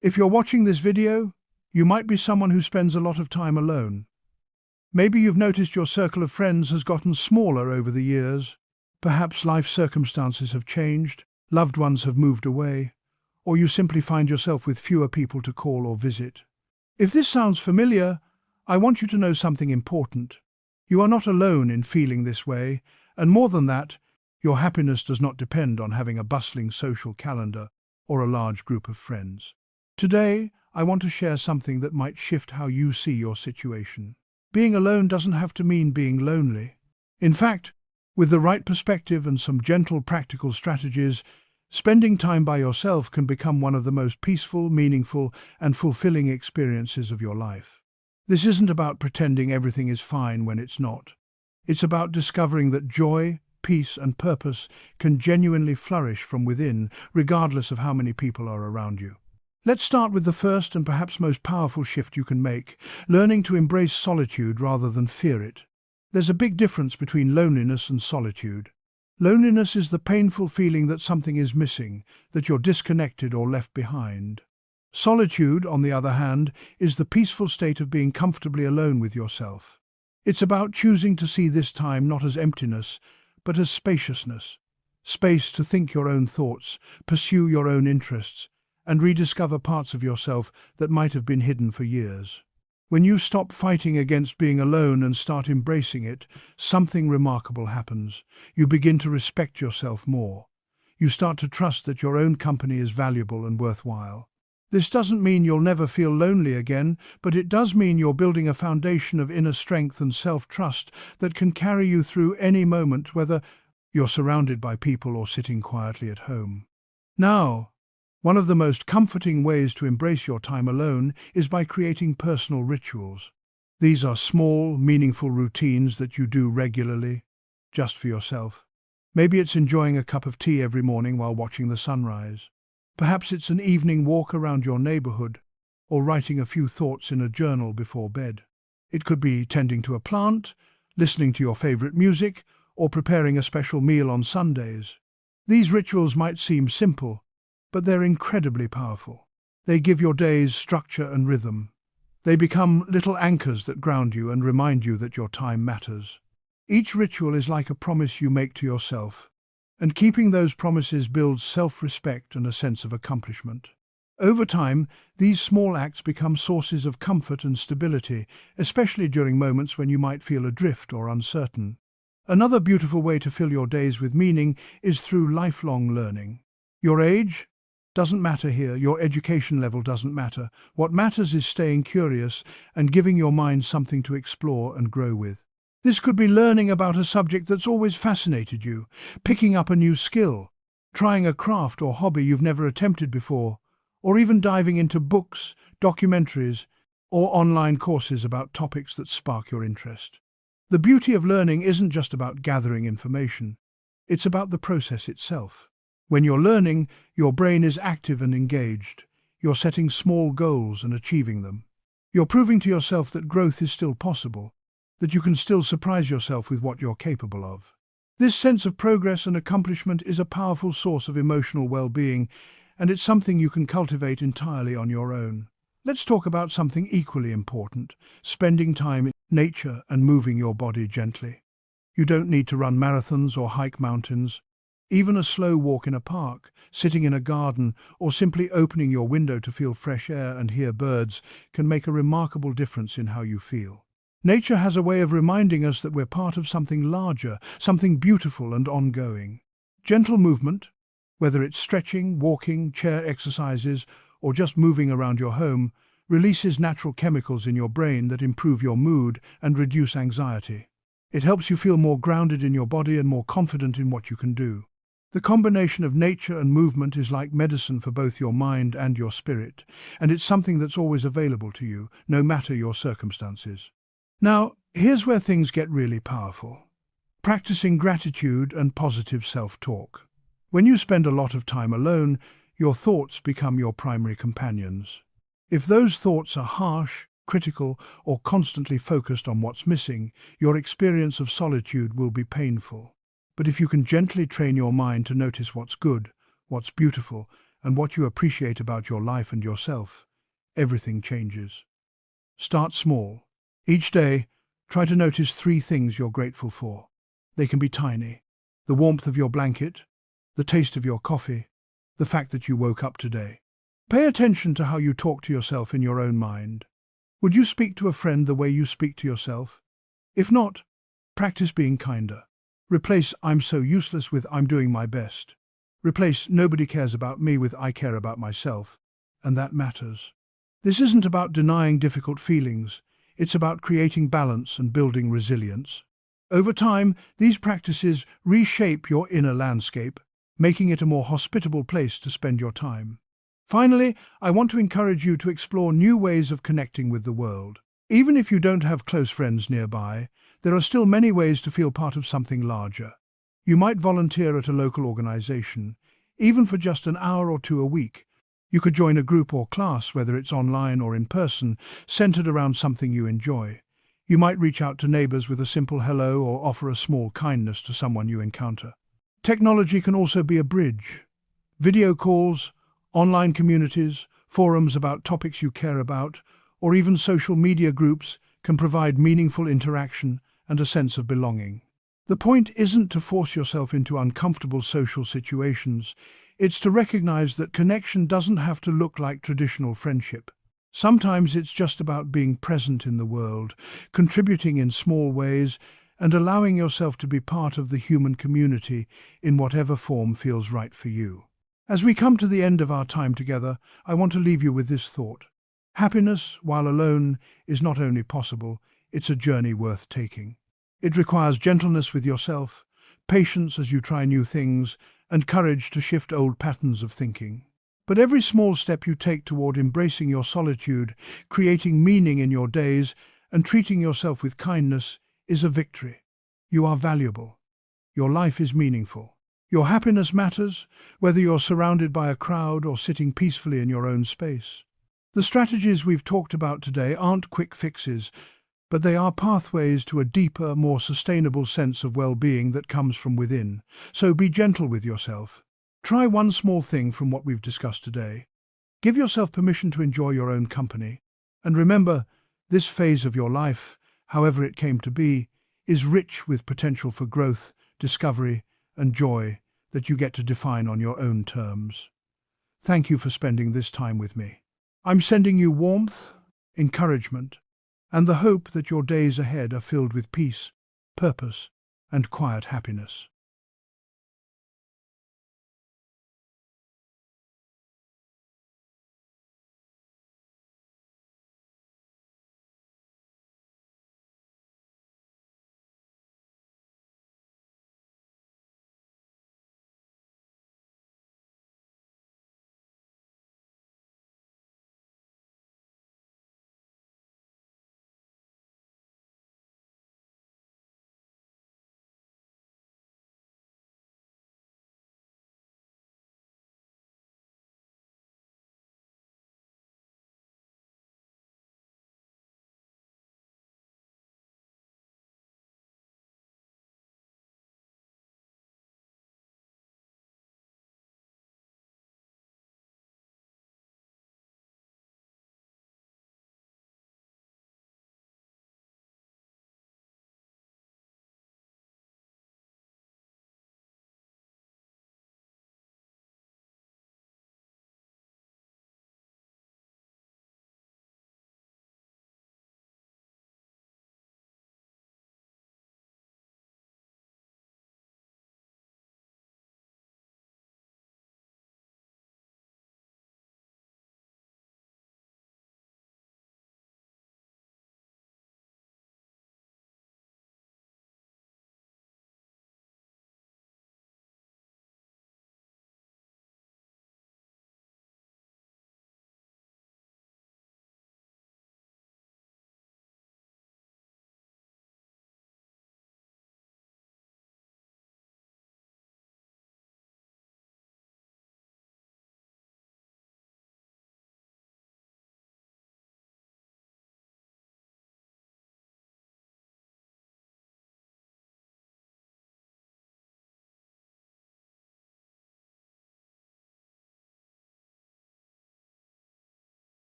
If you're watching this video, you might be someone who spends a lot of time alone. Maybe you've noticed your circle of friends has gotten smaller over the years. Perhaps life circumstances have changed, loved ones have moved away, or you simply find yourself with fewer people to call or visit. If this sounds familiar, I want you to know something important. You are not alone in feeling this way, and more than that, your happiness does not depend on having a bustling social calendar or a large group of friends. Today, I want to share something that might shift how you see your situation. Being alone doesn't have to mean being lonely. In fact, with the right perspective and some gentle practical strategies, spending time by yourself can become one of the most peaceful, meaningful, and fulfilling experiences of your life. This isn't about pretending everything is fine when it's not. It's about discovering that joy, peace, and purpose can genuinely flourish from within, regardless of how many people are around you. Let's start with the first and perhaps most powerful shift you can make, learning to embrace solitude rather than fear it. There's a big difference between loneliness and solitude. Loneliness is the painful feeling that something is missing, that you're disconnected or left behind. Solitude, on the other hand, is the peaceful state of being comfortably alone with yourself. It's about choosing to see this time not as emptiness, but as spaciousness. Space to think your own thoughts, pursue your own interests, and rediscover parts of yourself that might have been hidden for years. When you stop fighting against being alone and start embracing it, something remarkable happens. You begin to respect yourself more. You start to trust that your own company is valuable and worthwhile. This doesn't mean you'll never feel lonely again, but it does mean you're building a foundation of inner strength and self-trust that can carry you through any moment, whether you're surrounded by people or sitting quietly at home. Now, one of the most comforting ways to embrace your time alone is by creating personal rituals. These are small, meaningful routines that you do regularly, just for yourself. Maybe it's enjoying a cup of tea every morning while watching the sunrise. Perhaps it's an evening walk around your neighborhood, or writing a few thoughts in a journal before bed. It could be tending to a plant, listening to your favorite music, or preparing a special meal on Sundays. These rituals might seem simple, but they're incredibly powerful. They give your days structure and rhythm. They become little anchors that ground you and remind you that your time matters. Each ritual is like a promise you make to yourself, and keeping those promises builds self-respect and a sense of accomplishment. Over time, these small acts become sources of comfort and stability, especially during moments when you might feel adrift or uncertain. Another beautiful way to fill your days with meaning is through lifelong learning. Your age doesn't matter here, your education level doesn't matter. What matters is staying curious and giving your mind something to explore and grow with. This could be learning about a subject that's always fascinated you, picking up a new skill, trying a craft or hobby you've never attempted before, or even diving into books, documentaries, or online courses about topics that spark your interest. The beauty of learning isn't just about gathering information, it's about the process itself. When you're learning, your brain is active and engaged. You're setting small goals and achieving them. You're proving to yourself that growth is still possible, that you can still surprise yourself with what you're capable of. This sense of progress and accomplishment is a powerful source of emotional well-being, and it's something you can cultivate entirely on your own. Let's talk about something equally important: spending time in nature and moving your body gently. You don't need to run marathons or hike mountains. Even a slow walk in a park, sitting in a garden, or simply opening your window to feel fresh air and hear birds can make a remarkable difference in how you feel. Nature has a way of reminding us that we're part of something larger, something beautiful and ongoing. Gentle movement, whether it's stretching, walking, chair exercises, or just moving around your home, releases natural chemicals in your brain that improve your mood and reduce anxiety. It helps you feel more grounded in your body and more confident in what you can do. The combination of nature and movement is like medicine for both your mind and your spirit, and it's something that's always available to you, no matter your circumstances. Now, here's where things get really powerful. Practicing gratitude and positive self-talk. When you spend a lot of time alone, your thoughts become your primary companions. If those thoughts are harsh, critical, or constantly focused on what's missing, your experience of solitude will be painful. But if you can gently train your mind to notice what's good, what's beautiful, and what you appreciate about your life and yourself, everything changes. Start small. Each day, try to notice 3 things you're grateful for. They can be tiny: the warmth of your blanket, the taste of your coffee, the fact that you woke up today. Pay attention to how you talk to yourself in your own mind. Would you speak to a friend the way you speak to yourself? If not, practice being kinder. Replace "I'm so useless" with "I'm doing my best." Replace "nobody cares about me" with "I care about myself, and that matters." This isn't about denying difficult feelings. It's about creating balance and building resilience. Over time, these practices reshape your inner landscape, making it a more hospitable place to spend your time. Finally, I want to encourage you to explore new ways of connecting with the world. Even if you don't have close friends nearby, there are still many ways to feel part of something larger. You might volunteer at a local organization, even for just an hour or 2 a week. You could join a group or class, whether it's online or in person, centered around something you enjoy. You might reach out to neighbors with a simple hello or offer a small kindness to someone you encounter. Technology can also be a bridge. Video calls, online communities, forums about topics you care about, or even social media groups can provide meaningful interaction and a sense of belonging. The point isn't to force yourself into uncomfortable social situations. It's to recognize that connection doesn't have to look like traditional friendship. Sometimes it's just about being present in the world, contributing in small ways, and allowing yourself to be part of the human community in whatever form feels right for you. As we come to the end of our time together, I want to leave you with this thought. Happiness, while alone, is not only possible, it's a journey worth taking. It requires gentleness with yourself, patience as you try new things, and courage to shift old patterns of thinking. But every small step you take toward embracing your solitude, creating meaning in your days, and treating yourself with kindness is a victory. You are valuable. Your life is meaningful. Your happiness matters, whether you're surrounded by a crowd or sitting peacefully in your own space. The strategies we've talked about today aren't quick fixes, but they are pathways to a deeper, more sustainable sense of well-being that comes from within. So be gentle with yourself. Try one small thing from what we've discussed today. Give yourself permission to enjoy your own company. And remember, this phase of your life, however it came to be, is rich with potential for growth, discovery, and joy that you get to define on your own terms. Thank you for spending this time with me. I'm sending you warmth, encouragement, and the hope that your days ahead are filled with peace, purpose, and quiet happiness.